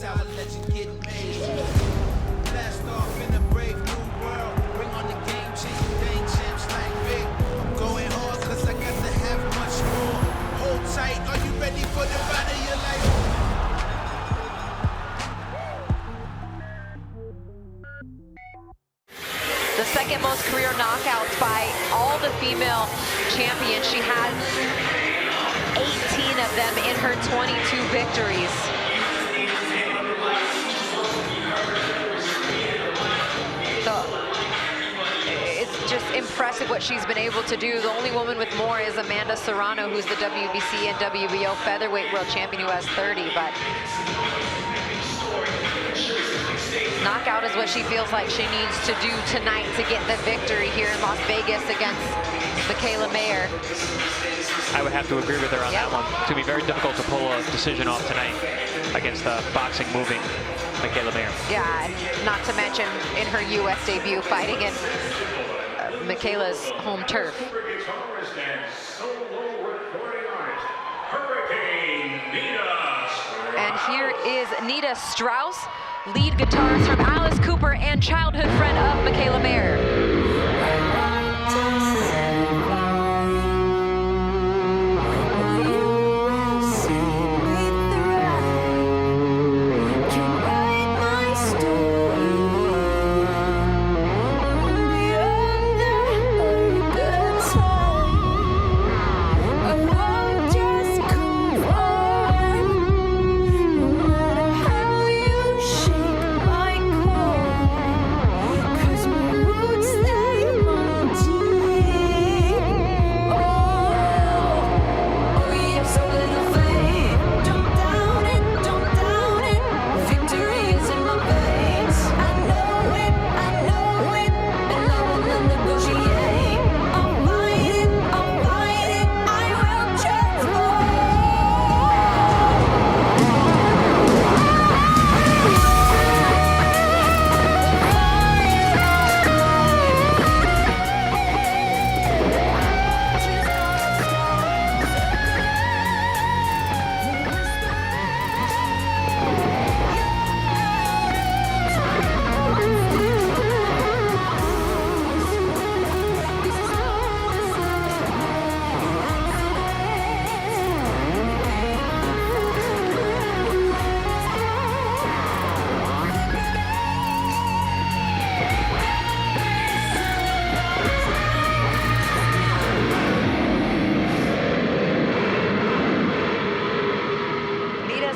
how a legend get made. Blast off in a brave new world. Bring on the game, changing game champs like me. I'm going hard cause I got to have much more. Hold tight, are you ready for the ride of your life? The second most career knockouts by all the female champions. She has 18 of them in her 22 victories. So it's just impressive what she's been able to do. The only woman with more is Amanda Serrano, who's the WBC and WBO featherweight world champion, who has 30, but knockout is what she feels like she needs to do tonight to get the victory here in Las Vegas against Mikaela Mayer. I would have to agree with her on that one. It's going to be very difficult to pull a decision off tonight against the boxing moving Mikaela Mayer. Yeah, not to mention in her U.S. debut fighting in Mikaela's home turf. And here is Nita Strauss, lead guitarist from Alice Cooper and childhood friend of Mikaela Mayer.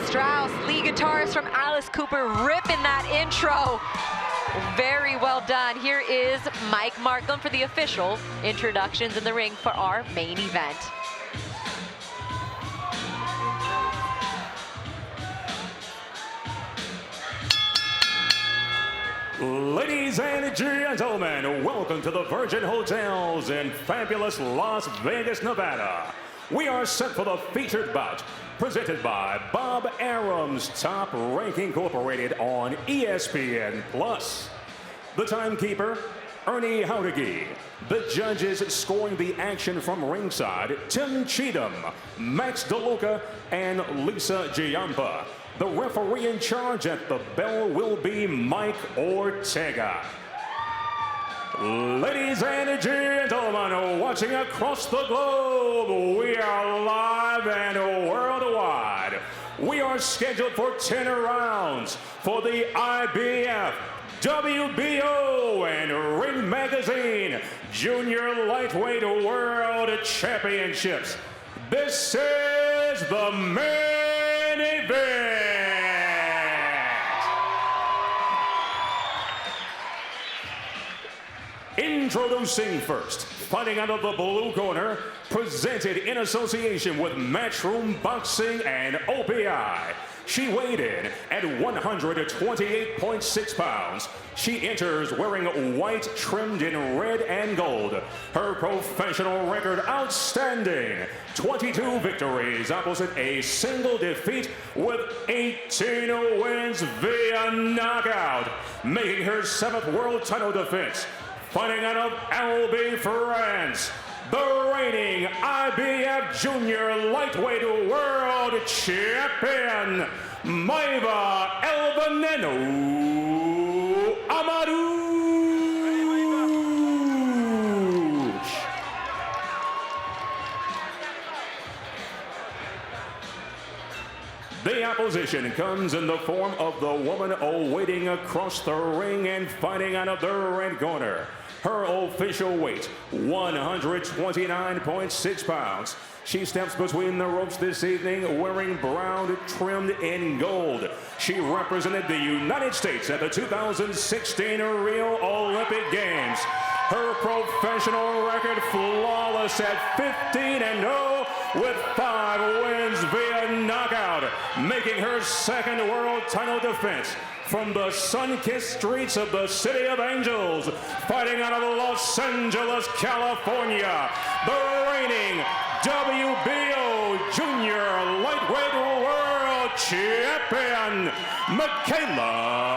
Strauss, lead guitarist from Alice Cooper, ripping that intro. Very well done. Here is Mike Markham for the official introductions in the ring for our main event. Ladies and gentlemen, welcome to the Virgin Hotels in fabulous Las Vegas, Nevada. We are set for the featured bout, presented by Bob Arum's Top Ranking Incorporated on ESPN+. The timekeeper, Ernie Haudegui. The judges scoring the action from ringside, Tim Cheatham, Max DeLuca, and Lisa Giampa. The referee in charge at the bell will be Mike Ortega. Ladies and gentlemen, watching across the globe, we are live and worldwide. We are scheduled for 10 rounds for the IBF, WBO, and Ring Magazine Junior Lightweight World Championships. This is the main event. Introducing first, fighting out of the blue corner, presented in association with Matchroom Boxing and OPI. She weighed in at 128.6 pounds. She enters wearing white trimmed in red and gold. Her professional record outstanding. 22 victories opposite a single defeat with 18 wins via knockout, making her 7th world title defense. Fighting out of Albi, France, the reigning IBF Junior Lightweight World World Champion, Maiva Hamadouche. The opposition comes in the form of the woman awaiting across the ring and fighting out of the red corner. Her official weight, 129.6 pounds. She steps between the ropes this evening wearing brown trimmed in gold. She represented the United States at the 2016 Rio Olympic Games. Her professional record flawless at 15-0 with 5 wins via knockout, making her second world title defense from the sun-kissed streets of the City of Angels, fighting out of Los Angeles, California, the reigning WBO Junior Lightweight World Champion, Mikaela.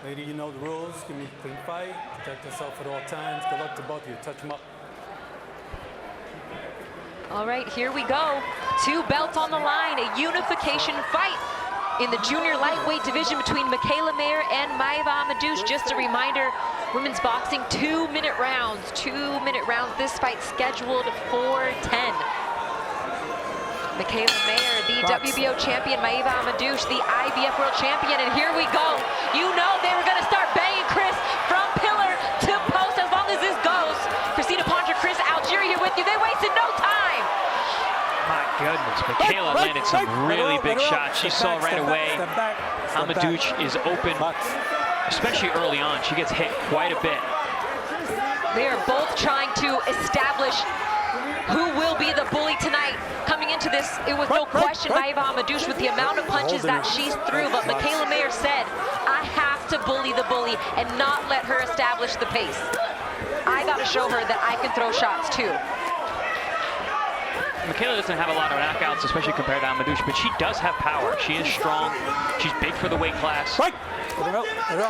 Lady, you know the rules. Give me a clean fight. Protect yourself at all times. Good luck to both of you. Touch them up. All right, here we go. 2 belts on the line, a unification fight in the junior lightweight division between Mikaela and Maiva Hamadouche. Just a reminder, women's boxing 2-minute rounds. 2-minute rounds. This fight scheduled for 10. Mikaela, the WBO champion, Maiva Hamadouche, the IBF world champion, and here we go. You know they were gonna start banging Chris from pillar to post as long as this goes. Christina Poncher, Chris Algieri here with you. They wasted no time. My goodness, Mikaela landed some really big shots. She saw right away Hamadouche is open, especially early on. She gets hit quite a bit. They are both trying to establish who will be the bully tonight. Coming into this, it was no question Maiva Hamadouche with the amount of punches that she's threw, but Mikaela said, I have to bully the bully and not let her establish the pace. I gotta show her that I can throw shots too. Mikaela doesn't have a lot of knockouts, especially compared to Hamadouche, but she does have power. She is strong. She's big for the weight class.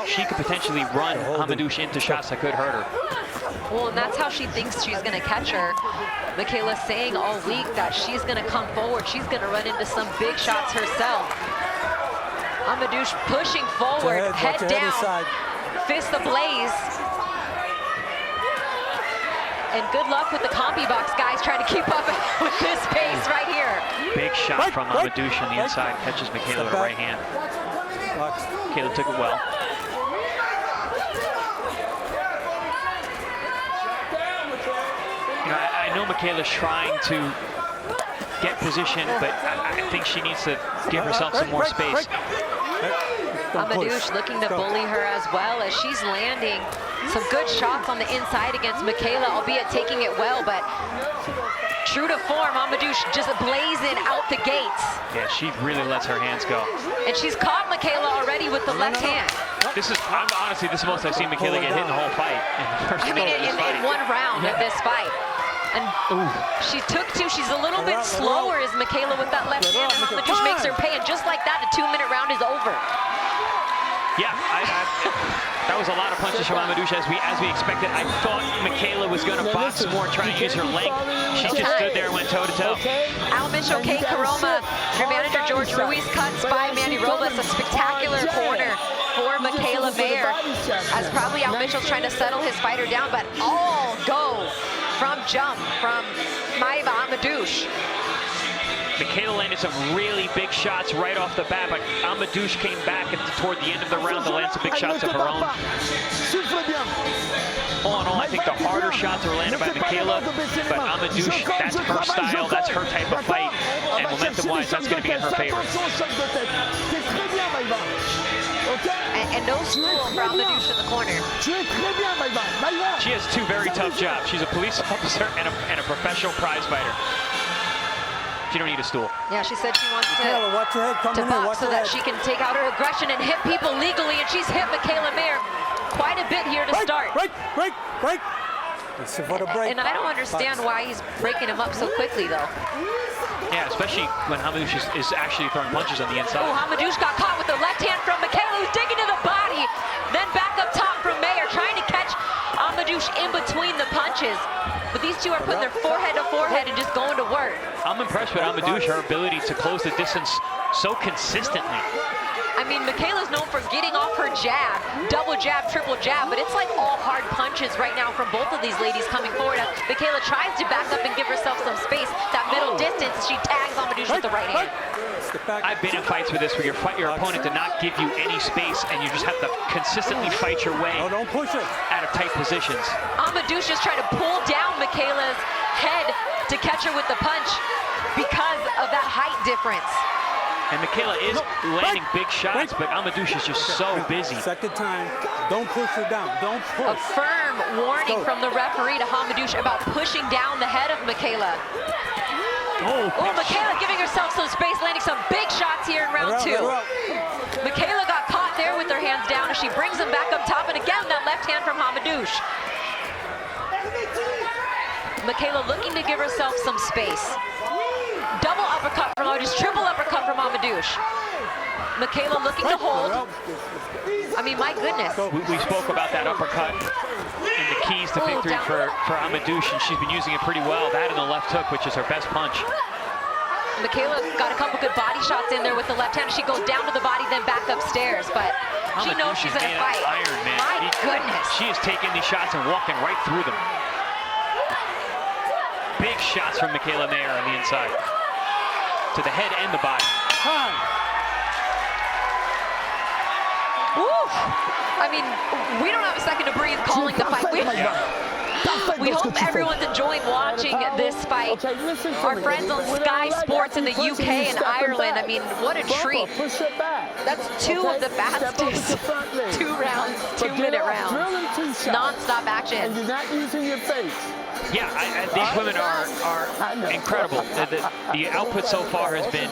She could potentially run Hamadouche into shots that could hurt her. Well, and that's how she thinks she's going to catch her. Mikaela saying all week that she's going to come forward. She's going to run into some big shots herself. Hamadouche pushing forward, head down, fist ablaze. And good luck with the combi box, guys, trying to keep up with this pace right here. Big shot from Hamadouche on the inside, catches Mikaela with a right hand. Mikaela took it well. You know, I know Mikaela's trying to get position, but I think she needs to give herself some more space. Hamadouche looking to bully her as well as she's landing some good shots on the inside against Mikaela, albeit taking it well, but true to form, Hamadouche just blazing out the gates. Yeah, she really lets her hands go. And she's caught Mikaela already with the left hand. Honestly, this is the most I've seen Mikaela get hit in the whole fight. I mean, in one round of this fight. And she took 2. She's a little bit slower as Mikaela with that left hand, and Hamadouche makes her pay, and just like that, the 2-minute round is over. Yeah, that was a lot of punches from Hamadouche as we expected. I thought Mikaela was going to box more, try to use her length. She just stood there and went toe-to-toe. Al Mitchell, Kate Caroma, your manager George Ruiz, cuts by Manny Robles. A spectacular corner for Mikaela as probably Al Mitchell's trying to settle his fighter down, but all go from jump from Maiva Hamadouche. Mikaela landed some really big shots right off the bat, but Hamadouche came back toward the end of the round to land some big shots of her own. All in all, I think the harder shots are landed by Mikaela, but Hamadouche, that's her style, that's her type of fight, and momentum-wise, that's going to be in her favor. And no school for Hamadouche in the corner. She has 2 very tough jobs. She's a police officer and a professional prize fighter. She don't need a stool. Yeah, she said she wants to box so that she can take out her aggression and hit people legally, and she's hit Mikaela quite a bit here to start. For the break. And I don't understand why he's breaking him up so quickly, though. Yeah, especially when Hamadouche is actually throwing punches on the inside. Oh, Hamadouche got caught with the left hand from Mikaela, who's digging to the body. Then back up top from Mayer, trying to catch Hamadouche in between the punches. But these two are putting their forehead to forehead and just going to work. I'm impressed with Hamadouche, her ability to close the distance so consistently. I mean, Mikaela's known for getting off her jab, double jab, triple jab, but it's like all hard punches right now from both of these ladies coming forward. As Mikaela tries to back up and give herself some space, that middle distance, she tags Hamadouche with the right hand. I've been in fights with this where your opponent did not give you any space and you just have to consistently fight your way Don't push it. out of tight positions. Hamadouche just trying to pull down Mikaela's head to catch her with the punch because of that height difference. And Mikaela is landing big shots, but Hamadouche is just so busy. Second time, don't push her down. Don't A push. firm warning from the referee to Hamadouche about pushing down the head of Mikaela. Oh, Mikaela giving herself some space, landing some big shots here in round two. Mikaela got caught there with her hands down as she brings them back up top, and again, that left hand from Hamadouche. Mikaela looking to give herself some space. Double uppercut from Hamadouche, triple uppercut from Hamadouche. Mikaela looking to hold. I mean, my goodness. We spoke about that uppercut and the keys to victory for Hamadouche, and she's been using it pretty well. That and the left hook, which is her best punch. Mikaela got a couple good body shots in there with the left hand. She goes down to the body, then back upstairs, but she knows she's in a fight. Iron, man. My goodness. She is taking these shots and walking right through them. Big shots from Mikaela Mayer on the inside. To the head and the body. Woo! I mean, we don't have a second to breathe calling the fight. We hope everyone's enjoying watching this fight. Our friends on Sky Sports in the UK and Ireland, I mean, what a treat. That's two of the fastest 2 rounds, 2-minute rounds. Non-stop action. And you're not using your face. Yeah, these women are incredible. The output so far has been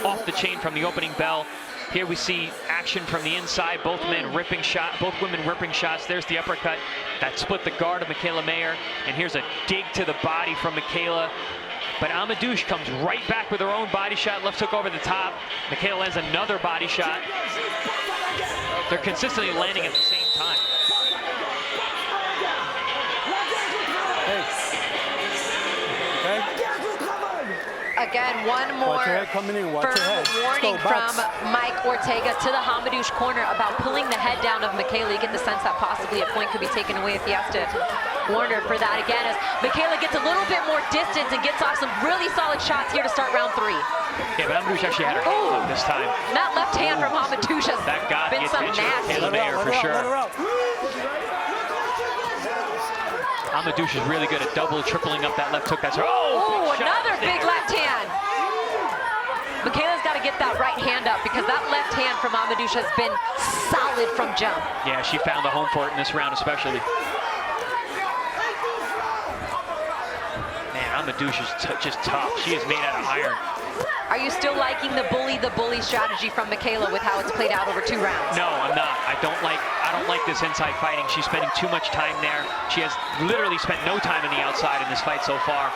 off the chain from the opening bell. Here we see action from the inside, both women ripping shots. There's the uppercut that split the guard of Mikaela Mayer, and here's a dig to the body from Mikaela. But Hamadouche comes right back with her own body shot, left hook over the top. Mikaela lands another body shot. They're consistently landing at the same time. Again, one more firm warning from Mike Ortega to the Hamadouche corner about pulling the head down of Mikaela. You get the sense that possibly a point could be taken away if he has to warn her for that again, as Mikaela gets a little bit more distance and gets off some really solid shots here to start round 3. Yeah, but Hamadouche actually had her hands up this time. That left hand from Hamadouche has been some nasty. Mikaela Mayer for sure. Hamadouche is really good at tripling up that left hook. That's her. Oh, another big left hand. Mikaela's got to get that right hand up because that left hand from Hamadouche has been solid from jump. Yeah, she found the home for it in this round especially. Man, Hamadouche is just tough. She is made out of iron. Are you still liking the bully strategy from Mikaela with how it's played out over 2 rounds? No, I'm not. I don't like this inside fighting. She's spending too much time there. She has literally spent no time on the outside in this fight so far.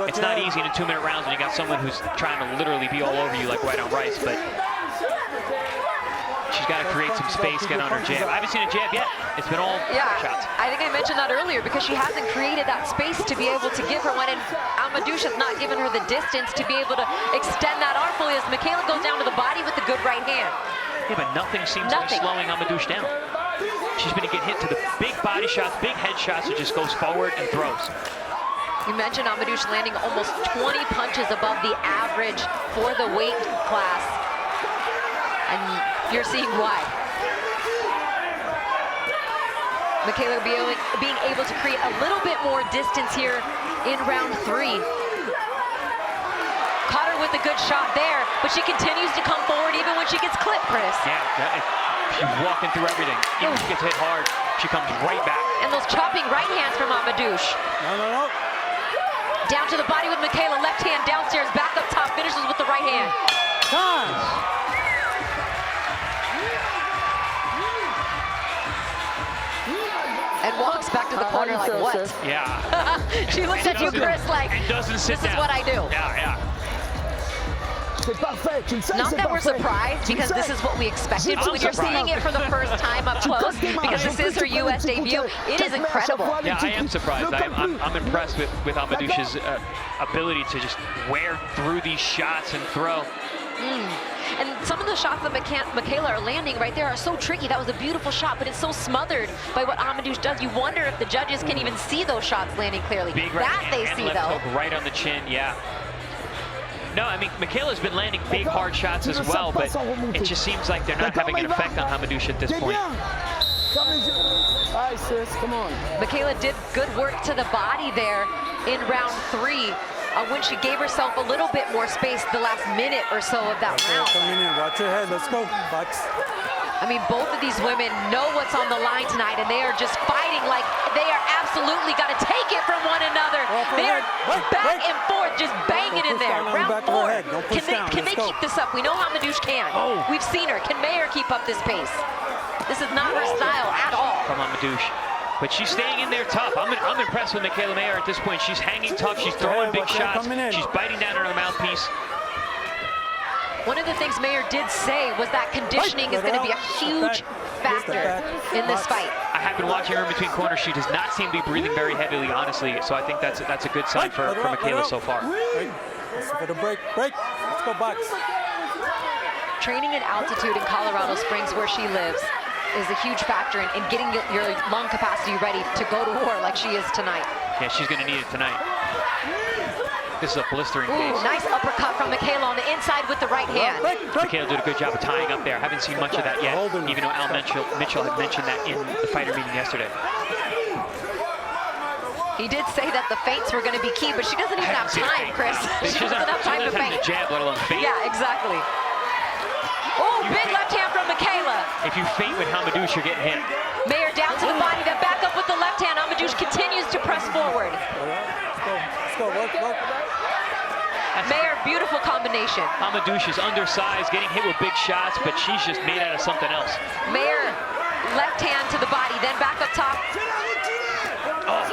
It's not easy in a 2-minute rounds when you got someone who's trying to literally be all over you like white on rice, but she's got to create some space, get on her jab. I haven't seen a jab yet. It's been all shots. I think I mentioned that earlier because she hasn't created that space to be able to give her one, and Hamadouche has not given her the distance to be able to extend that arm fully as Mikaela goes down to the body with the good right hand. Yeah, but nothing seems to be slowing Hamadouche down. She's going to get hit to the big body shots, big head shots, and just goes forward and throws. You mentioned Hamadouche landing almost 20 punches above the average for the weight class, and you're seeing why. Mikaela being able to create a little bit more distance here in round 3. Caught her with a good shot there, but she continues to come forward even when she gets clipped, Chris. Yeah, she's walking through everything. Even when she gets hit hard, she comes right back. And those chopping right hands from Hamadouche. No. Down to the body with Mikaela, left hand downstairs, back up top, finishes with the right hand. and walks back to the corner like, what? Yeah. She looks at you, Chris, like, and doesn't sit this down. is what I do. Yeah. Not that we're surprised, because this is what we expected, but when you're seeing it for the first time up close, because this is her U.S. debut, it is incredible. Yeah, I am surprised. I'm impressed with Hamadouche's ability to just wear through these shots and throw. And some of the shots that Mikaela are landing right there are so tricky. That was a beautiful shot, but it's so smothered by what Hamadouche does. You wonder if the judges can even see those shots landing clearly. Big right that they hand, see, left though. hook right on the chin, yeah. No, I mean, Mikaela's been landing big, hard shots as well, but it just seems like they're not having an effect on Hamadouche at this point. All right, sis, come on. Mikaela did good work to the body there in round 3 when she gave herself a little bit more space the last minute or so of that round. Coming in, watch your head, let's go, box. I mean, both of these women know what's on the line tonight, and they are just fighting like they are absolutely got to take it from one another. They are back and forth, just banging in there. Round 4. Can they keep this up? We know Hamadouche can. We've seen her. Can Mayer keep up this pace? This is not her style at all. From Hamadouche. But she's staying in there tough. I'm impressed with Mikaela Mayer at this point. She's hanging tough. She's throwing big shots. She's biting down on her mouthpiece. One of the things Mayer did say was that conditioning is going to be a huge factor in this fight. I have been watching her in between corners. She does not seem to be breathing very heavily, honestly. So I think that's a good sign for Mikaela so far. Let's go break. Let's go box. Training at altitude in Colorado Springs, where she lives, is a huge factor in getting your lung capacity ready to go to war like she is tonight. Yeah, she's going to need it tonight. This is a blistering pace. Nice uppercut from Mikaela on the inside with the right hand. Mikaela did a good job of tying up there. Haven't seen much of that yet, even though Al Mitchell had mentioned that in the fighter meeting yesterday. He did say that the feints were going to be key, but she doesn't even have time, Chris. She doesn't have time to feint. Jab, let alone feint. Yeah, exactly. Oh, big left hand from Mikaela. If you feint with Hamadouche, you're getting hit. Mayer down to the body, then back up with the left hand. Hamadouche continues to press forward. Let's go, work. Mayer, beautiful combination. Hamadouche is undersized, getting hit with big shots, but she's just made out of something else. Mayer, left hand to the body, then back up top.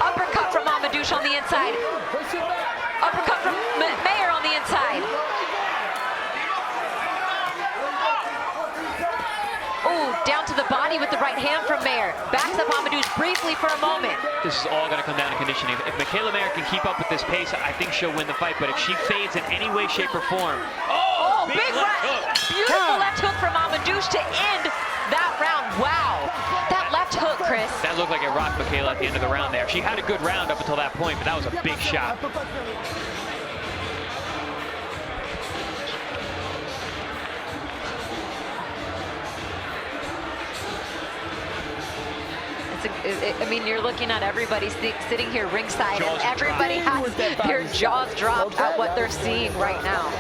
Uppercut from Hamadouche on the inside. Uppercut from Mayer on the inside. Ooh, down to the body with the right hand from Mayer. Backs up Hamadouche briefly for a moment. This is all going to come down to conditioning. If Mikaela Mayer can keep up with this pace, I think she'll win the fight. But if she fades in any way, shape, or form... Oh, big left hook. Beautiful left hook from Hamadouche to end that round. Wow. That left hook, Chris. That looked like it rocked Mikaela at the end of the round there. She had a good round up until that point, but that was a big shot. I mean, you're looking at everybody sitting here ringside, and everybody has their jaws dropped at what they're seeing right now.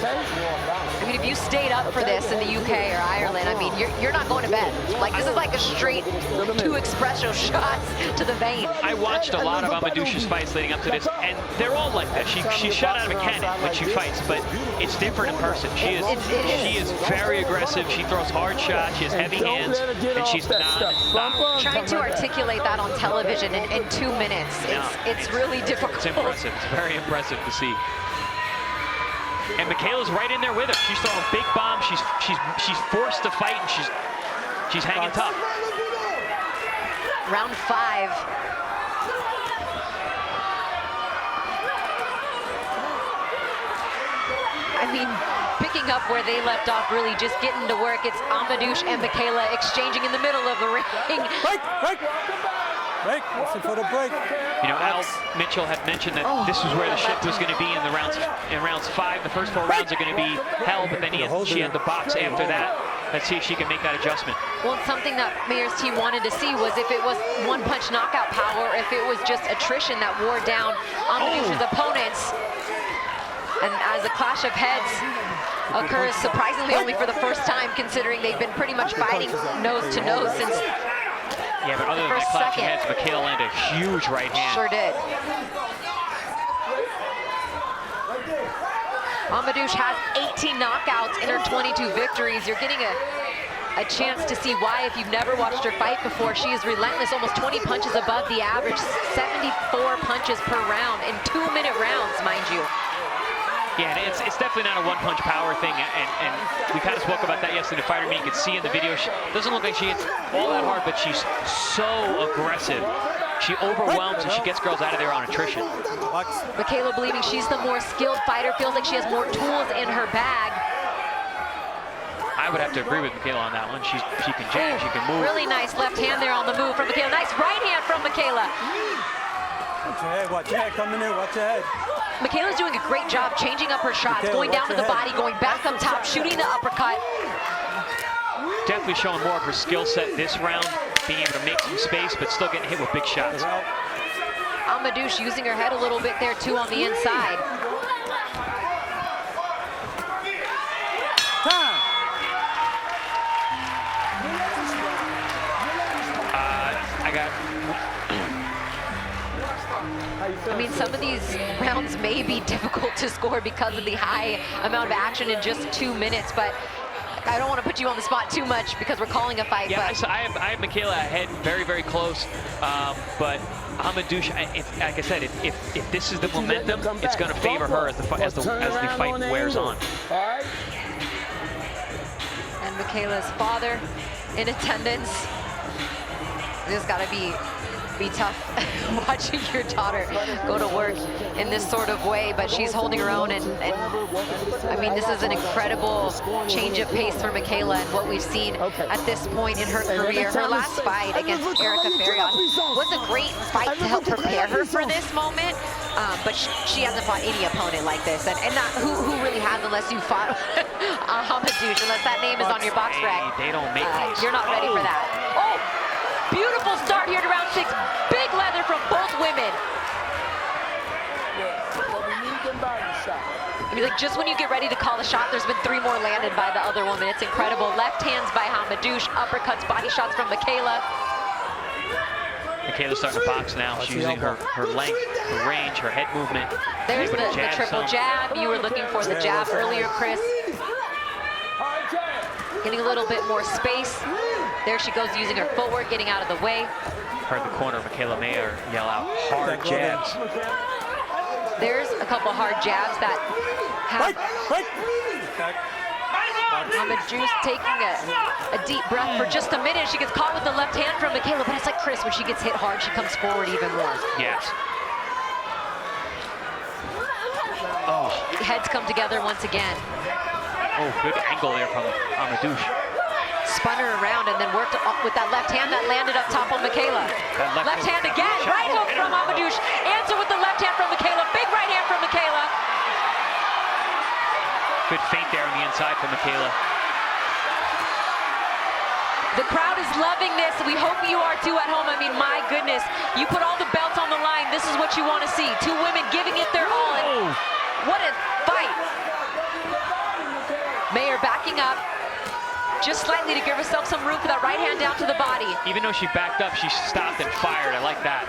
I mean, if you stayed up for this in the UK or Ireland, I mean, you're not going to bed. Like, this is like a straight 2 espresso shots to the vein. I watched a lot of Hamadouche's fights leading up to this, and they're all like that. She's shot out of a cannon when she fights, but it's different in person. She is very aggressive. She throws hard shots. She has heavy hands, and she's non-stop. Trying to articulate that on television in 2 minutes, it's really difficult. It's impressive. It's very impressive to see. And Mikaela's right in there with her. She's throwing big bombs. She's forced to fight, and she's hanging tough. Round 5. I mean, picking up where they left off, really just getting to work. It's Hamadouche and Mikaela exchanging in the middle of the ring. Break, listen for the break. You know, Al Mitchell had mentioned that this was where the ship was going to be in rounds 5. The first 4 rounds are going to be hell, but then she had the box after that. Let's see if she can make that adjustment. Well, something that Mayer's team wanted to see was if it was one-punch knockout power, or if it was just attrition that wore down Hamadouche's opponents. And as a clash of heads occurs surprisingly only for the first time, considering they've been pretty much fighting nose to nose since. Yeah, but other than that clash of heads, Mikaela landed a huge right hand. Sure did. Hamadouche has 18 knockouts in her 22 victories. You're getting a a chance to see why, if you've never watched her fight before, she is relentless, almost 20 punches above the average, 74 punches per round in 2-minute rounds, mind you. Yeah, and it's definitely not a one-punch power thing, and we kind of spoke about that yesterday in the fighter meeting. You can see in the video, she doesn't look like she hits all that hard, but she's so aggressive. She overwhelms and she gets girls out of there on attrition. Mikaela believing she's the more skilled fighter, feels like she has more tools in her bag. I would have to agree with Mikaela on that one. She can jab, she can move. Really nice left hand there on the move from Mikaela. Nice right hand from Mikaela. Watch your head coming in, watch your head. Mikaela's doing a great job changing up her shots, going down to the body, going back up top, shooting the uppercut. Definitely showing more of her skill set this round, being able to make some space, but still getting hit with big shots. Hamadouche using her head a little bit there too on the inside. I mean, some of these rounds may be difficult to score because of the high amount of action in just 2 minutes, but I don't want to put you on the spot too much because we're calling a fight. Yeah, but I have Mikaela ahead, very, very close. But Hamadouche, like I said, if this is the momentum, it's going to favor her as the fight wears on. And Mikaela's father in attendance. This has got to be tough watching your daughter go to work in this sort of way, but she's holding her own, and I mean, this is an incredible change of pace for Mikaela and what we've seen at this point in her career. Her last fight against Erica Farion was a great fight to help prepare her for this moment, but she hasn't fought any opponent like this, and not who really has, unless you fought Hamadouche, unless that name is on your box rack. They don't make these. You're not ready for that. Oh! Beautiful start here to round 6. Big leather from both women. I mean, like, just when you get ready to call the shot, there's been 3 more landed by the other woman. It's incredible. Left hands by Hamadouche, uppercuts, body shots from Mikaela. Mikaela's starting to box now. She's using her length, her range, her head movement. There's the triple jab. You were looking for the jab earlier, Chris. Getting a little bit more space. There she goes, using her footwork, getting out of the way. Heard the corner of Mikaela Mayer yell out, hard jabs. There's a couple hard jabs that have Hamadouche taking a deep breath for just a minute. She gets caught with the left hand from Mikaela, but it's like Chris, when she gets hit hard, she comes forward even more. Yes. Oh. Heads come together once again. Oh, good angle there from Hamadouche. Spun her around and then worked with that left hand that landed up top on Mikaela. Left hand again, right hook from Hamadouche. Answer with the left hand from Mikaela. Big right hand from Mikaela. Good feint there on the inside from Mikaela. The crowd is loving this. We hope you are too at home. I mean, my goodness. You put all the belts on the line. This is what you want to see. 2 women giving it their all. And what a fight. Mayer backing up. Just slightly to give herself some room for that right hand down to the body. Even though she backed up, she stopped and fired. I like that.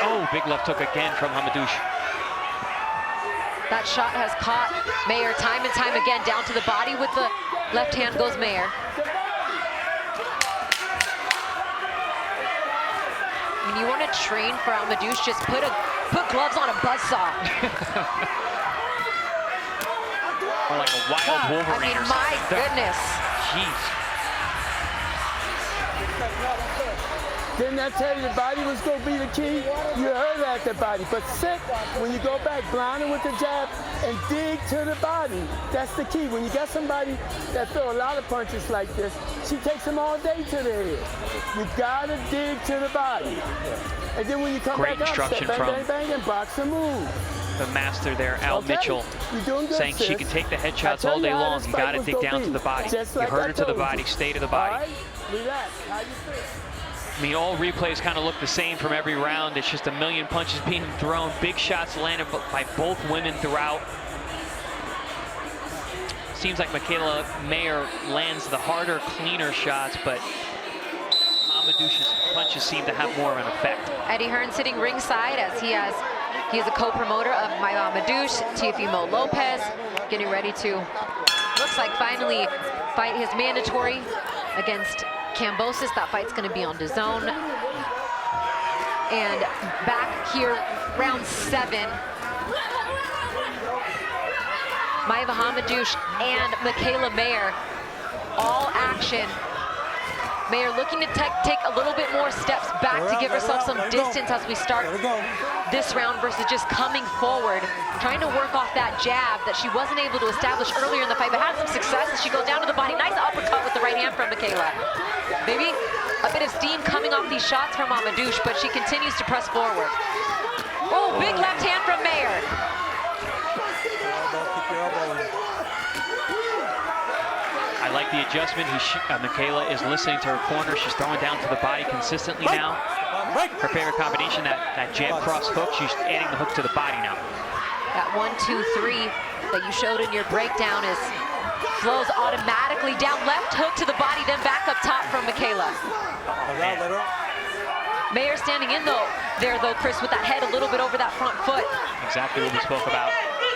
Oh, big left hook again from Hamadouche. That shot has caught Mayer time and time again. Down to the body with the left hand goes Mayer. When you want to train for Hamadouche, just put gloves on a buzzsaw. Or like a wild Wolverine. I mean, or my something. goodness. Jeez. Didn't I tell you the body was going to be the key? You heard that, the body. But sit, when you go back, blinding with the jab, and dig to the body. That's the key. When you got somebody that throw a lot of punches like this, she takes them all day to the head. You got to dig to the body. And then when you come back up, step bang, bang, bang, and box and move. The master there, Al Mitchell, saying she can take the headshots all day long. You got to dig down to the body. You heard her to the body, stay to the body. All right, relax. How you feel? I mean, all replays kind of look the same from every round. It's just a million punches being thrown. Big shots landed by both women throughout. Seems like Mikaela Mayer lands the harder, cleaner shots, but Hamadouche's punches seem to have more of an effect. Eddie Hearn sitting ringside as he is a co-promoter of Maiva Hamadouche, Teofimo Lopez, getting ready to looks like finally fight his mandatory against Kambosos. That fight's going to be on DAZN. And back here, round 7. Maiva Hamadouche and Mikaela Mayer, all action. Mayer looking to take a little bit more steps back to give herself some distance as we start this round versus just coming forward, trying to work off that jab that she wasn't able to establish earlier in the fight, but had some success as she goes down to the body. Nice uppercut with the right hand from Mikaela. Maybe a bit of steam coming off these shots from Hamadouche, but she continues to press forward. Oh, big left hand from Mayer. I like the adjustment. Mikaela is listening to her corner. She's throwing down to the body consistently now. Her favorite combination, that jab cross hook. She's adding the hook to the body now. That 1, 2, 3 that you showed in your breakdown flows automatically down. Left hook to the body, then back up top from Mikaela. Mayer standing in there though, Chris, with that head a little bit over that front foot. Exactly what we spoke about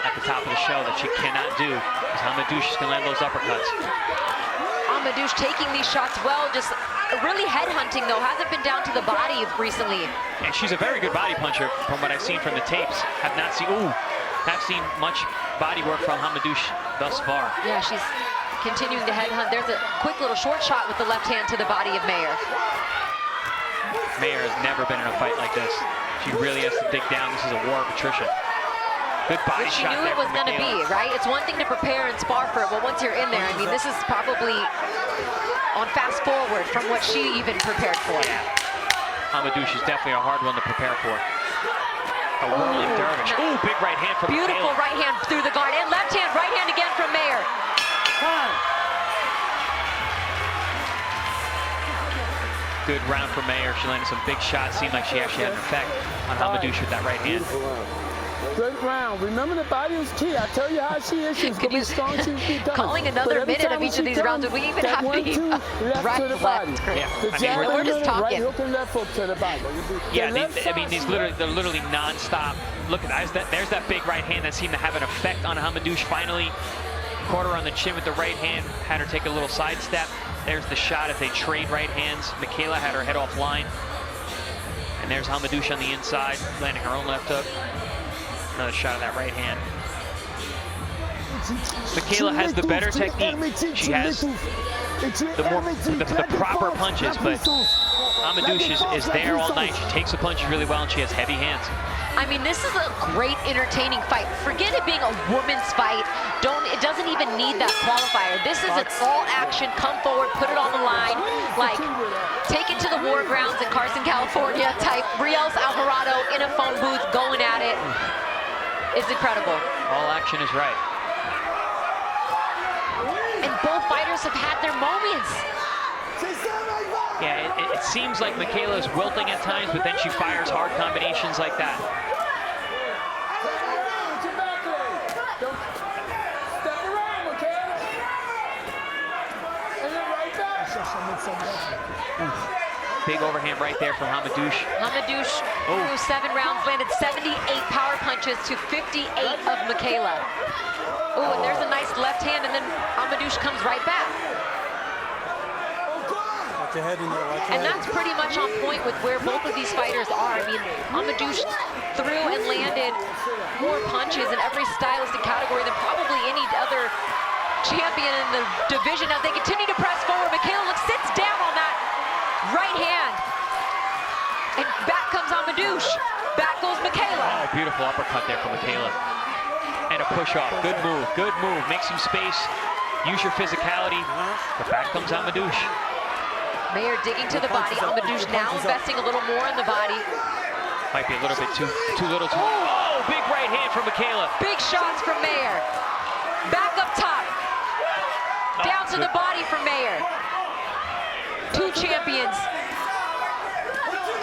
at the top of the show that she cannot do, because Hamadouche is going to land those uppercuts. Hamadouche taking these shots well, just really headhunting though, hasn't been down to the body recently. And she's a very good body puncher from what I've seen from the tapes. Have not seen much body work from Hamadouche thus far. Yeah, she's continuing to headhunt. There's a quick little short shot with the left hand to the body of Mayer. Mayer has never been in a fight like this. She really has to dig down. This is a war of attrition. Good body Which she shot knew there it was from going to be, Mikaela. right? It's one thing to prepare and spar for it, but once you're in there, I mean, this is probably on fast forward from what she even prepared for. Yeah. Hamadouche is definitely a hard one to prepare for. A whirling dervish. Ooh, big right hand from Beautiful Mikaela. right hand through the guard, and left hand, right hand again from Mayer. Good round for Mayer. She landed some big shots. Seemed like she actually had an effect on Hamadouche with that right hand. Good round. Remember, the body was key. I tell you how she is. She's going to be strong. She's becoming. Calling another minute of each of these rounds. Would we even have the right to the body? Yeah, The I jab mean, we're in the just middle, right talking. hook and left hook to the body. Yeah, The left I mean, side, they're literally non-stop. Look at that. There's that big right hand that seemed to have an effect on Hamadouche. Finally, caught her on the chin with the right hand. Had her take a little sidestep. There's the shot if they trade right hands. Mikaela had her head offline. And there's Hamadouche on the inside, landing her own left hook. Another shot of that right hand. Mikaela has the better technique. She has the proper punches, but Hamadouche is there all night. She takes the punches really well, and she has heavy hands. I mean, this is a great, entertaining fight. Forget it being a women's fight. It doesn't even need that qualifier. This is an all-action, come forward, put it on the line, like take it to the war grounds in Carson, California type. Riels Alvarado in a phone booth going at it. It's incredible. All action is right. And both fighters have had their moments. Yeah, it seems like Mikaela is wilting at times, but then she fires hard combinations like that. Big overhand right there from Hamadouche. Hamadouche, through 7 rounds, landed 78 power punches to 58 of Mikaela. Oh, and there's a nice left hand, and then Hamadouche comes right back. And that's pretty much on point with where both of these fighters are. I mean, Hamadouche threw and landed more punches in every stylistic category than probably any other champion in the division as they continue to press forward. Mikaela sits down on that right hand. And back comes Hamadouche. Back goes Mikaela. Oh, beautiful uppercut there from Mikaela. And a push off. Good move. Good move. Make some space. Use your physicality. But back comes Hamadouche. Mayer digging to the body. Hamadouche now investing a little more in the body. Might be a little bit too little. Oh, big right hand from Mikaela. Big shots from Mayer. Back up top. Down to the body from Mayer. 2 champions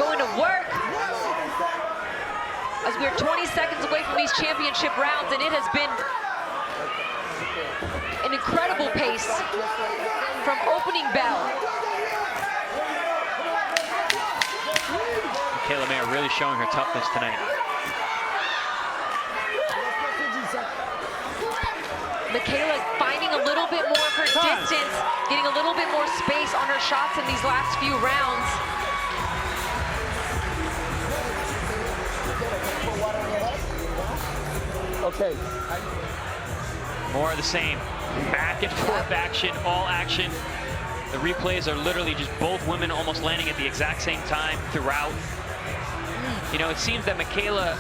going to work as we're 20 seconds away from these championship rounds, and it has been an incredible pace from opening bell. Mikaela Mayer really showing her toughness tonight. Mikaela finding a little bit distance, getting a little bit more space on her shots in these last few rounds. Okay. More of the same. Back and forth action, all action. The replays are literally just both women almost landing at the exact same time throughout. You know, it seems that Mikaela,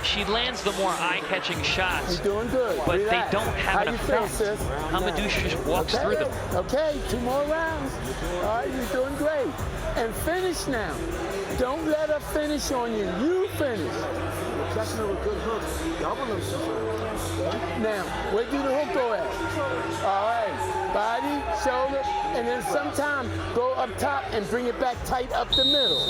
she lands the more eye-catching shots. You're doing good. But Relax. they don't have an effect. Hamadouche just walks through them. Okay, 2 more rounds. All right, you're doing great. And finish now. Don't let her finish on you. You finish. Catching her with good hooks. Double them. Now, where do the hook go at? All right, body, shoulder, and then sometime go up top and bring it back tight up the middle.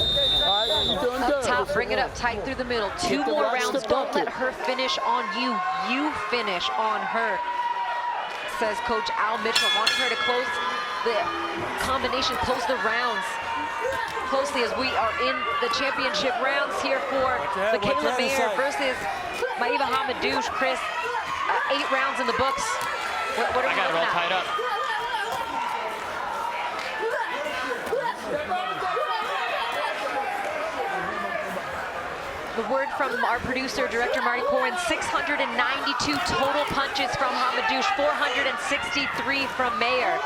All right, you're doing good. Up top, bring it up tight through the middle. 2 more rounds, don't let her finish on you. You finish on her, says Coach Al Mitchell, wanting her to close the combination, close the rounds closely as we are in the championship rounds here for Mikaela Mayer versus Maiva Hamadouche. Chris, 8 rounds in the books. What are we I got it all tied up. The word from our producer, director Marty Corwin, 692 total punches from Hamadouche, 463 from Mayer.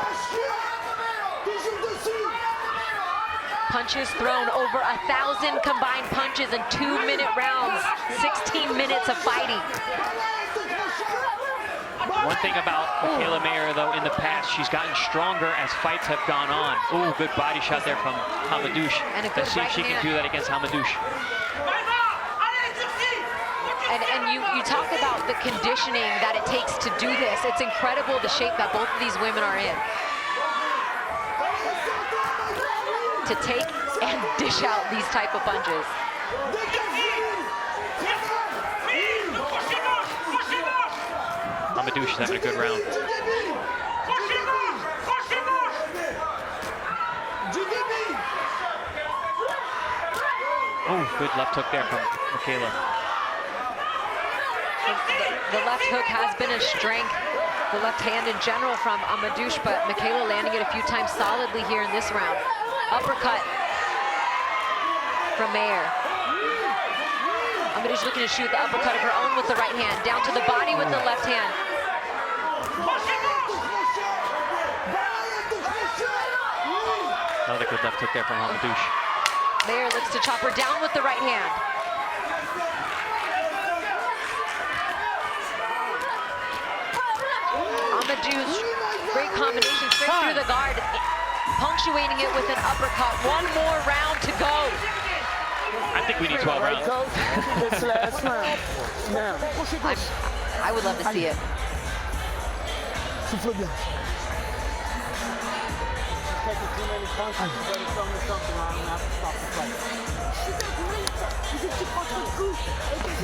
Punches thrown, over 1,000 combined punches in 2-minute rounds, 16 minutes of fighting. One thing about Mikaela Mayer, though, in the past, she's gotten stronger as fights have gone on. Ooh, good body shot there from Hamadouche. And a good Let's see if she can do that against Hamadouche. And you talk about the conditioning that it takes to do this. It's incredible the shape that both of these women are in. To take and dish out these type of punches. Hamadouche is having a good round. Oh, good left hook there from Mikaela. The left hook has been a strength, the left hand in general from Hamadouche, but Mikaela landing it a few times solidly here in this round. Uppercut from Mayer. Hamadouche looking to shoot the uppercut of her own with the right hand. Down to the body with the left hand. Another good left hook there from Hamadouche. Mayer looks to chop her down with the right hand. Hamadouche, great combination, straight through the guard, punctuating it with an uppercut. 1 more round to go. I think we need 12 rounds. This last round. Now. I would love to see it. Souffle bien.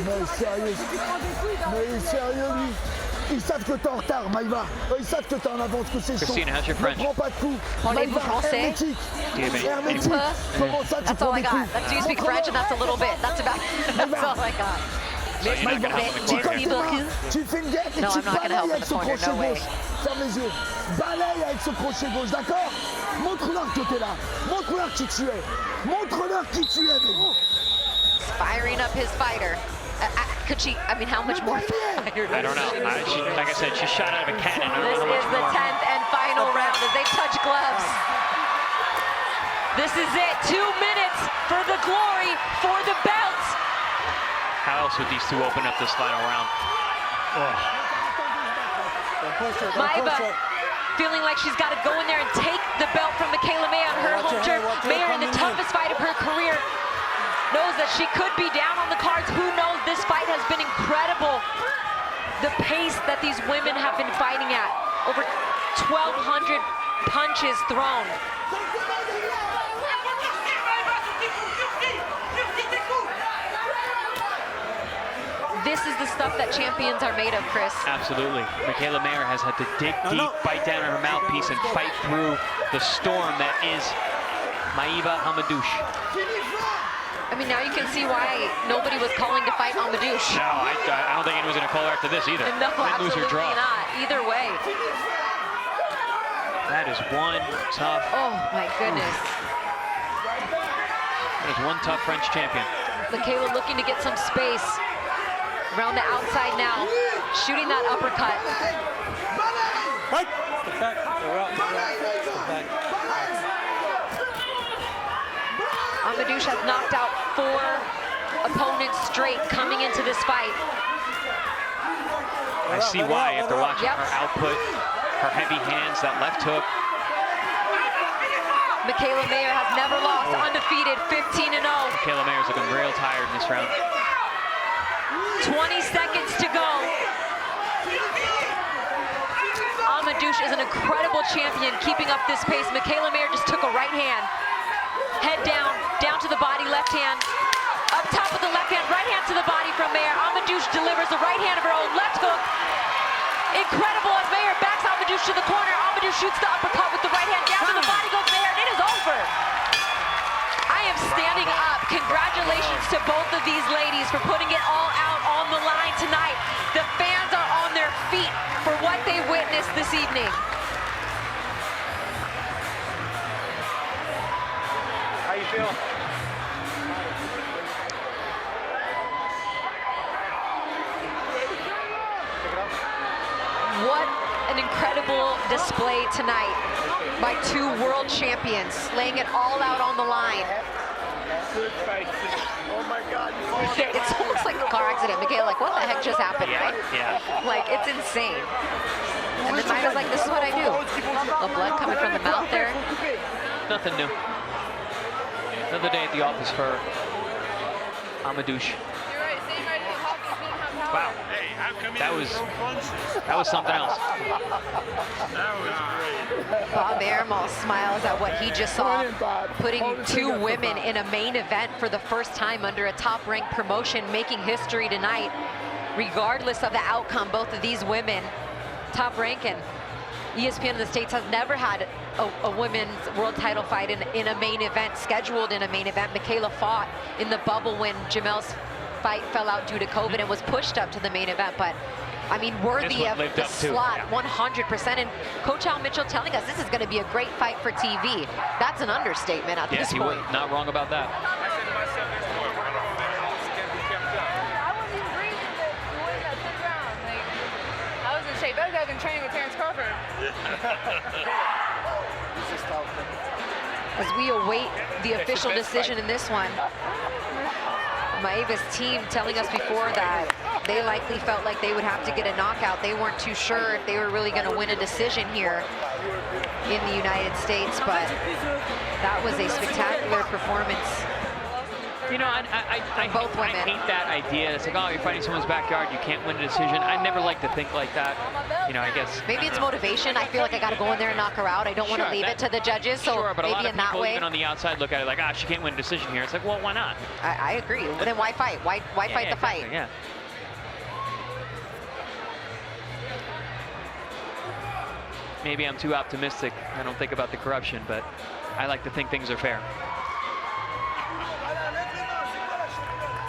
Mais sérieux, lui. Ils savent que t'es en retard, Maiva. Ils savent que t'es en avance, que c'est chaud. Christina, how's your French? Ne prends pas de coups. Parlez-vous français? Hermétique. Do you have any- Hermétique. Comment ça, tu That's prends all I des got. coups? That's, you speak French, and that's a little bit. That's about. That's all I got. So you're not gonna help him in Tu the corner. cotes tes mains, tu fais une guette et No, tu I'm not gonna help balayes in avec the ce corner, crochet no way. gauche. Ferme les yeux. Balaye avec ce crochet gauche, d'accord? Montre-leur que t'es là. Montre-leur qui tu es. Montre-leur qui tu es, baby. Firing up his fighter. Could she, I mean, how much more fired? I don't know. Like I said, she shot out of a cannon. I don't This know how is much the more. 10th and final round as they touch gloves. This is it, 2 minutes for the glory, for the belts. How else would these two open up this final round? Maiva feeling like she's got to go in there and take the belt from Mikaela Mayer on her home turf. Mayer in the toughest fight of her career knows that she could be down on the cards. Who knows? This fight has been incredible. The pace that these women have been fighting at. Over 1,200 punches thrown. This is the stuff that champions are made of, Chris. Absolutely. Mikaela Mayer has had to dig deep, bite down on her mouthpiece, and fight through the storm that is Maiva Hamadouche. I mean, now you can see why nobody was calling to fight Hamadouche. No, I don't think anyone's going to call her after this either. No, Didn't lose her absolutely draw. not. Either way. That is one tough. Oh my goodness. That is one tough French champion. Mikaela looking to get some space. Around the outside now, shooting that uppercut. Right. Step back. They're out. Step back. Hamadouche has knocked out 4 opponents straight coming into this fight. I see why after watching Yep. her output, her heavy hands, that left hook. Mikaela Mayer has never lost, undefeated, 15-0. Mikaela Mayer's looking real tired in this round. 20 seconds to go. Hamadouche is an incredible champion keeping up this pace. Mikaela Mayer just took a right hand. Head down, down to the body, left hand. Up top with the left hand, right hand to the body from Mayer. Hamadouche delivers the right hand of her own, left hook. Incredible as Mayer backs Hamadouche to the corner. Hamadouche shoots the uppercut with the right hand, down to the body goes Mayer, and it is over. I am standing up. Congratulations to both of these ladies for putting it all out on the line tonight. The fans are on their feet for what they witnessed this evening. How you feel? What an incredible display tonight by 2 world champions, laying it all out on the line. Oh my God. It's almost like a car accident. Mikaela, like, what the heck just happened, right? Yeah. Like, it's insane. And then Maiva's like, this is what I do. The blood coming from the mouth there. Nothing new. Another day at the office for Hamadouche. Wow. That was something else. Bob Aramall smiles at what he just saw, putting 2 women in a main event for the first time under a top-ranked promotion, making history tonight. Regardless of the outcome, both of these women, top-ranking. ESPN in the States has never had a women's world title fight in a main event, scheduled in a main event. Mikaela fought in the bubble when Jamel's fight fell out due to COVID and was pushed up to the main event, but I mean, worthy of the slot, 100%. And Coach Al Mitchell telling us this is going to be a great fight for TV. That's an understatement at this point. Yes, not wrong about that. I wasn't even breathing to win that 10th round. Like, I was in shape. Better than training with Terrence Crawford. As we await the official decision in this one, Maiva's team telling us before that they likely felt like they would have to get a knockout. They weren't too sure if they were really going to win a decision here in the United States, but that was a spectacular performance. You know, I hate that idea. It's like, oh, you're fighting someone's backyard, you can't win a decision. I never like to think like that. You know, I guess. Maybe it's motivation. I feel like I got to go in there and knock her out. I don't want to leave it to the judges. So sure, but maybe a lot of in that people, way. even on the outside, look at it like, ah, she can't win a decision here. It's like, well, why not? I agree. But then why fight? Why fight the exactly, fight? Yeah. Maybe I'm too optimistic. I don't think about the corruption, but I like to think things are fair.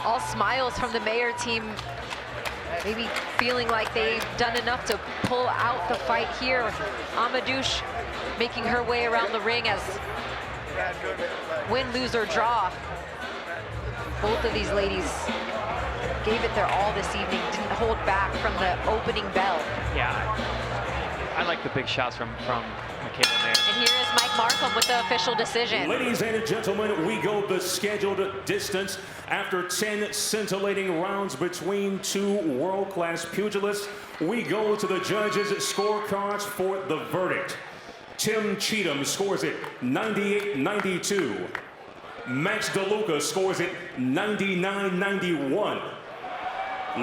All smiles from the Mayer team, maybe feeling like they've done enough to pull out the fight here. Hamadouche making her way around the ring as win, lose, or draw. Both of these ladies gave it their all this evening, didn't hold back from the opening bell. Yeah, I like the big shots from Mikaela Mayer. And here is Mike Markham with the official decision. Ladies and gentlemen, we go the scheduled distance after 10 scintillating rounds between 2 world-class pugilists. We go to the judges' scorecards for the verdict. Tim Cheatham scores it 98-92. Max DeLuca scores it 99-91.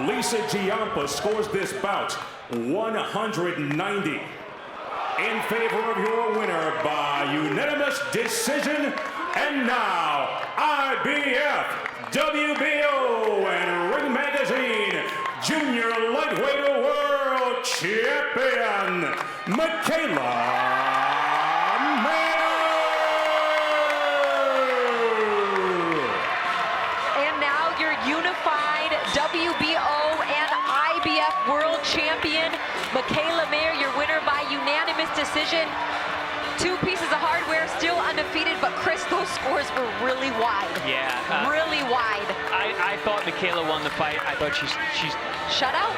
Lisa Giampa scores this bout 190. In favor of your winner by unanimous decision, and now IBF, WBO, and Ring Magazine Junior Lightweight World Champion, Mikaela Mayer. And now your unified WBO and IBF World Champion, Mikaela Mayer, your winner by unanimous decision. 2 pieces of hardware, still undefeated, but Chris, those scores were really wide. Yeah. Really wide. I thought Mikaela won the fight. I thought she's Shutout?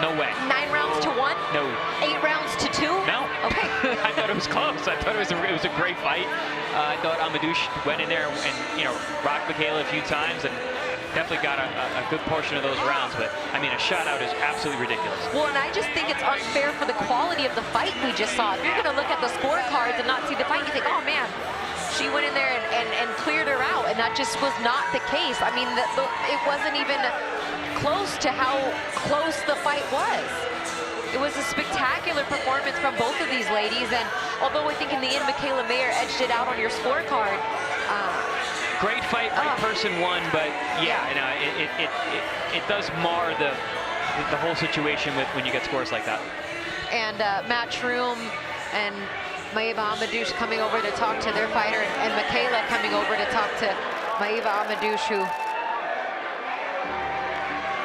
No way. 9 rounds to 1? No. 8 rounds to 2? No. Okay. I thought it was close. I thought it was a great fight. I thought Hamadouche went in there and rocked Mikaela a few times and definitely got a good portion of those rounds. But I mean, a shutout is absolutely ridiculous. Well, and I just think it's unfair for the quality of the fight we just saw. If you're going to look at the scorecards and not see the fight, you think, oh man, she went in there and cleared her out, and that just was not the case. I mean, it wasn't even close to how close the fight was. It was a spectacular performance from both of these ladies, and although I think in the end Mikaela Mayer edged it out on your scorecard. Great fight, right person won, but yeah, it does mar the whole situation when you get scores like that. And Matt Shroom and Maiva Hamadouche coming over to talk to their fighter, and Mikaela coming over to talk to Maiva Hamadouche, who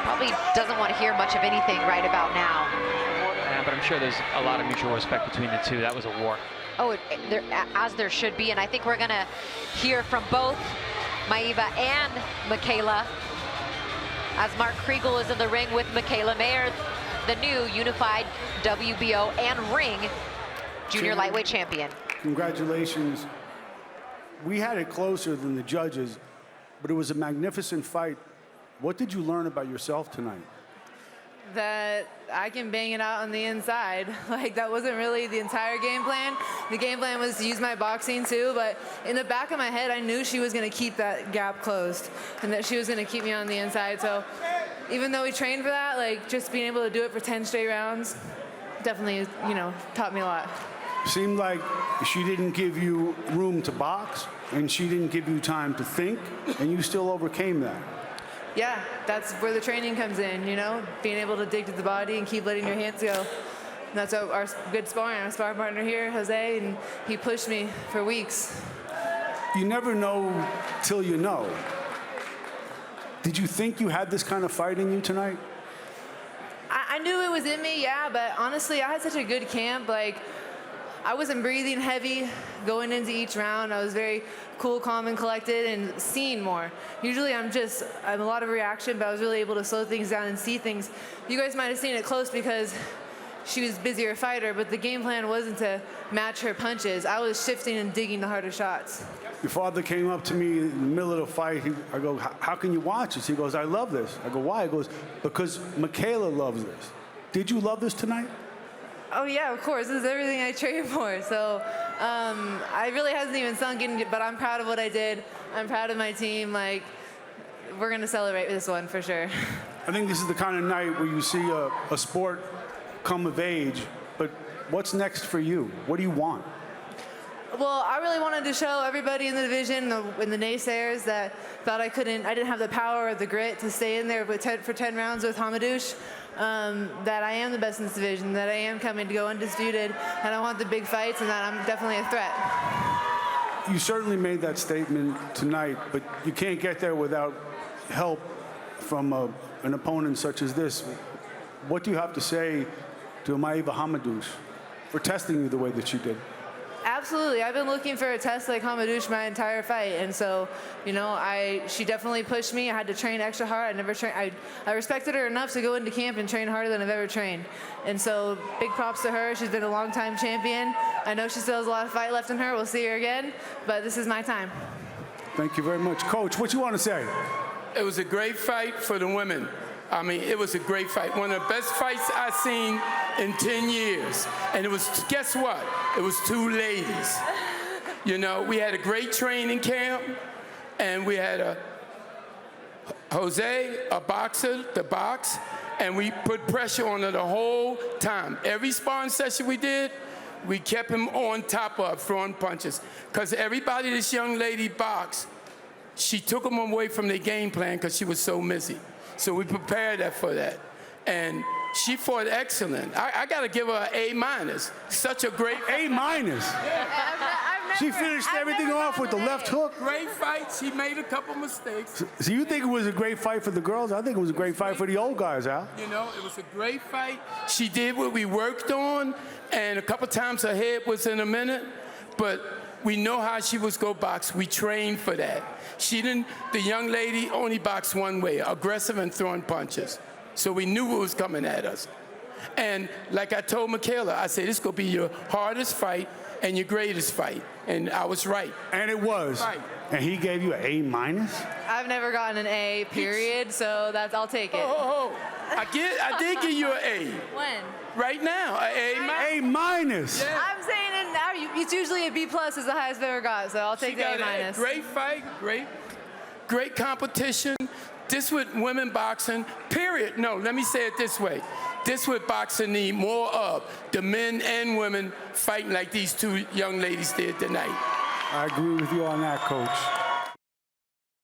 probably doesn't want to hear much of anything right about now. Yeah, but I'm sure there's a lot of mutual respect between the two. That was a war. Oh, as there should be, and I think we're gonna hear from both Maiva and Mikaela as Mark Kriegel is in the ring with Mikaela Mayer, the new unified WBO and ring junior lightweight champion. Congratulations. We had it closer than the judges, but it was a magnificent fight. What did you learn about yourself tonight? That I can bang it out on the inside. Like, that wasn't really the entire game plan. The game plan was to use my boxing too, but in the back of my head, I knew she was gonna keep that gap closed and that she was gonna keep me on the inside. So even though we trained for that, like, just being able to do it for 10 straight rounds definitely, taught me a lot. Seemed like she didn't give you room to box and she didn't give you time to think, and you still overcame that. Yeah, that's where the training comes in, being able to dig to the body and keep letting your hands go. And that's our good sparring. Our sparring partner here, Jose, and he pushed me for weeks. You never know till you know. Did you think you had this kind of fight in you tonight? I knew it was in me, yeah, but honestly, I had such a good camp. Like, I wasn't breathing heavy going into each round. I was very cool, calm, and collected, and seeing more. Usually I'm a lot of reaction, but I was really able to slow things down and see things. You guys might have seen it close because she was a busier fighter, but the game plan wasn't to match her punches. I was shifting and digging the harder shots. Your father came up to me in the middle of the fight. I go, how can you watch this? He goes, I love this. I go, why? He goes, because Mikaela loves this. Did you love this tonight? Oh yeah, of course. This is everything I trained for. So I really hasn't even sunk in, but I'm proud of what I did. I'm proud of my team. Like, we're gonna celebrate this one for sure. I think this is the kind of night where you see a sport come of age, but what's next for you? What do you want? Well, I really wanted to show everybody in the division and the naysayers that thought I didn't have the power or the grit to stay in there for 10 rounds with Hamadouche, that I am the best in this division, that I am coming to go undisputed, and I want the big fights, and that I'm definitely a threat. You certainly made that statement tonight, but you can't get there without help from an opponent such as this. What do you have to say to Maiva Hamadouche for testing you the way that she did? Absolutely. I've been looking for a test like Hamadouche my entire fight, and so, she definitely pushed me. I had to train extra hard. I respected her enough to go into camp and train harder than I've ever trained. And so, big props to her. She's been a long-time champion. I know she still has a lot of fight left in her. We'll see her again, but this is my time. Thank you very much. Coach, what you want to say? It was a great fight for the women. I mean, it was a great fight. One of the best fights I've seen in 10 years. And it was, guess what? It was 2 ladies. We had a great training camp, and we had a Jose, a boxer, to box, and we put pressure on her the whole time. Every sparring session we did, we kept him on top of throwing punches. Because everybody this young lady boxed, she took them away from their game plan because she was so busy. So we prepared her for that. And she fought excellent. I got to give her an A-. Such a great A-. I'm She finished everything off with the left hook. Great fight. She made a couple mistakes. So you think it was a great fight for the girls? I think it was a great fight for the old guys, Al. You know, it was a great fight. She did what we worked on, and a couple times her head was in a minute, but we know how she was going to box. We trained for that. She didn't, the young lady only boxed one way, aggressive and throwing punches. So we knew what was coming at us. And like I told Mikaela, I said, this is going to be your hardest fight and your greatest fight. And I was right. And it was. Right. And he gave you an A-? I've never gotten an A, period, so I'll take it. I did give you an A. When? Right now, an A-. A-. Yeah. I'm saying it now. It's usually a B+ is the highest I've ever got, so I'll take the A-. Great fight, great competition. This what women boxing, period. No, let me say it this way. This what boxing need more of. The men and women fighting like these two young ladies did tonight. I agree with you on that, Coach.